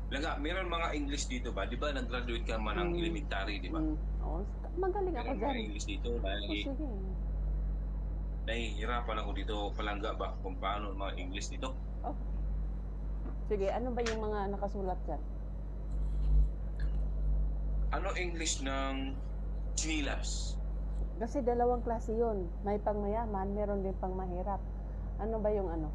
Laga, meron mga English dito ba? Di ba nag-graduate ka man ng elementary, di ba? Oo, magaling ako Meron dyan. mga English dito O, sige. nahihirapan ako dito palangga ba kung paano mga English dito. Oh. Sige, ano ba yung mga nakasulat dyan? Ano English ng chinilas? Kasi dalawang klase yun. May pangmayaman, meron din pang mahirap. Ano ba yung ano?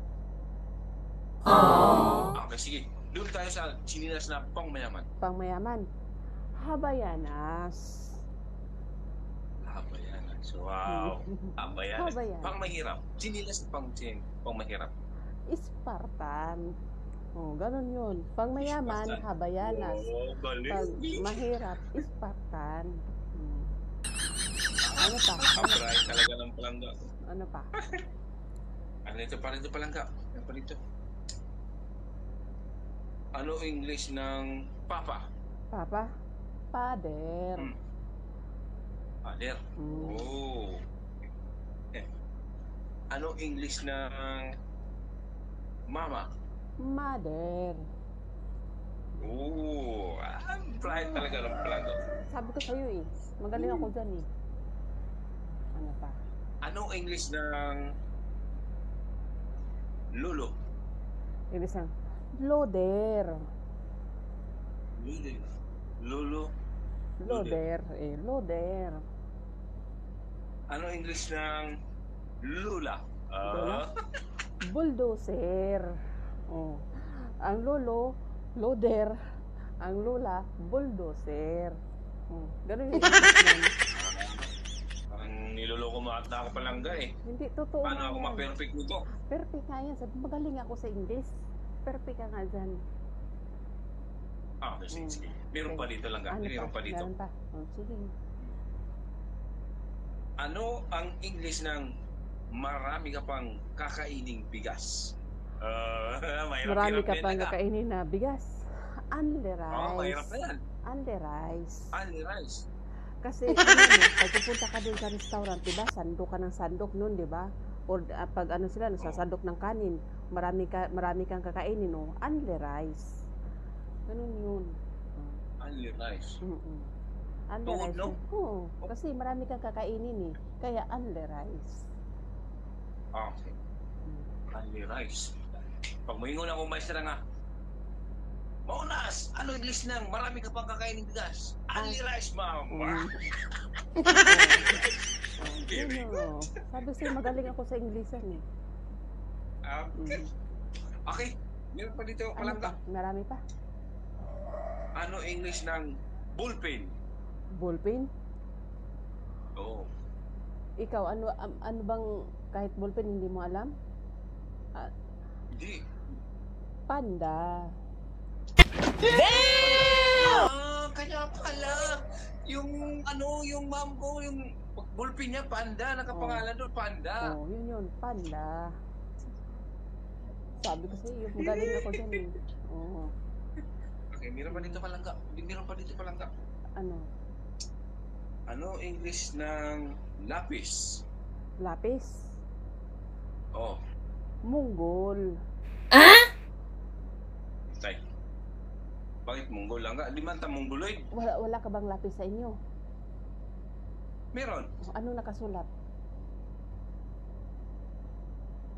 Okay, sige. Doon tayo sa chinilas na pangmayaman. Pangmayaman. Habayanas. Habayanas. Wow. Habayanas. Habayanas. Pangmahirap. Chinilas na pangmahirap. Ispartan. Oh, ganun yun. Pangmayaman, Ispartan. Habayanas. Oh, Pag mahirap, Ispartan. Ano pa? Abray talaga ng palangga. Ano pa? Ano ito palangga? Ano pa dito? Ano English ng papa? Papa? Father. Father. Oh. Ano English ng mama? Mother. Oh. Bright talaga ng palangga. Sabi ko sa'yo eh. Magaling ako dyan eh. Ano pa? Anong English ng lolo? Ibig sabihin, loader. Lolo. Loader. Loader. Ano English ng lula? Bulldozer. Oh. Ang lolo, loader. Ang lula, bulldozer. Ganun yung Parang niloloko mo ata ako palangga eh. Hindi, totoo. Paano ako ma-perfect nito? Perfect nga yan. Sabi, magaling ako sa English. Perfect ka nga dyan. Sige. Meron pa dito lang. Meron pa dito. Meron pa. Sige. Ano ang English ng marami ka pang kakaining bigas? Marami ka pang kakainin na bigas. Only rice. Mahirap na yan. Only rice. Only rice. Kasi, pag pupunta ka dun sa restaurant, diba, sandok ka ng sandok nun, diba? Or pag sila, nasasandok ng kanin, marami kang kakainin, no? Only rice. Ganun yun. Only rice. Only rice. No? Oo, kasi marami kang kakainin eh. Kaya only rice. Okay. Only rice. Pag maingon ako maestra nga, Maunas, ano English nang marami ka pang kakainin bigas? Only rice, ma'am. Sabi sa'yo, magaling ako sa Inglesan eh. Okay. Meron pa dito, palangga. Marami pa. Ano English ng bullpen? Bullpen? Oo. Ikaw, ano bang kahit bullpen hindi mo alam? Hindi. Panda. Kaya pala. Yung ma'am ko, yung bullpen niya, Panda. Nakapangalan doon, Panda. Yun, Panda. Sabi ko sa'yo, magaling ako dyan eh. Okay, meron pa dito palangga. Ano? Ano English ng lapis? Lapis? Munggol. Tay. Bakit munggol lang ka? Di man ta mongoloid? Wala ka bang lapis sa inyo? Meron. Ano nakasulat?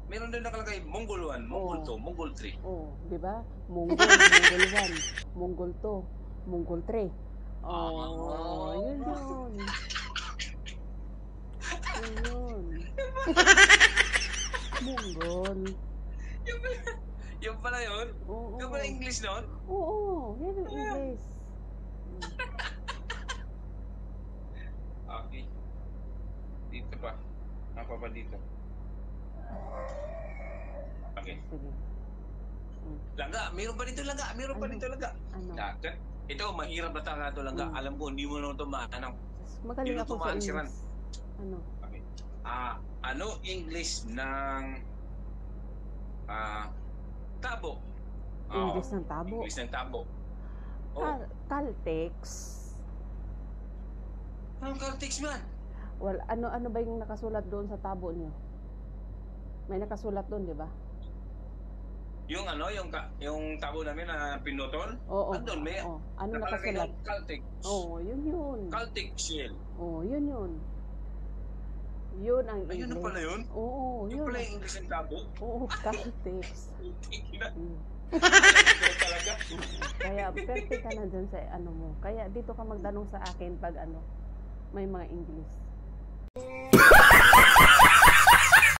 Meron din nakalagay Mongol 1, Mongol 2, Mongol 3. Di ba? Mongol 1, Mongol 2, Mongol 3. Yun. Mongol. Yung pala yun? Oo. Yung pala English nun? Oo, yan yung English. Okay. Dito pa. Apa pa dito? Okay. Sige. Langga, meron pa dito langga. Ano? Ito, mahirap na tanga ito langga. Alam ko, hindi mo na ito maanang. Magaling ako sa English. Ano? Okay. Ano English ng tabo? English ng tabo? English ng tabo. Caltex. Anong Caltex man? Well, ano ba yung nakasulat doon sa tabo niyo? May nakasulat doon, di ba? Yung ano, yung tabo namin na pinutol. Oo. Andun, may Oo. Ano nakalagay nakasulat? ng Celtic. Oo, yun. Celtic shell. Oo, yun. Yun ang Ayun na English. pala yun? Oo, Yung yun. pala yung English ng tabo? Oo, Celtics. Tingnan. Mm. Ito talaga. Kaya perfect ka na dyan sa ano mo. Kaya dito ka magtanong sa akin pag ano, may mga English.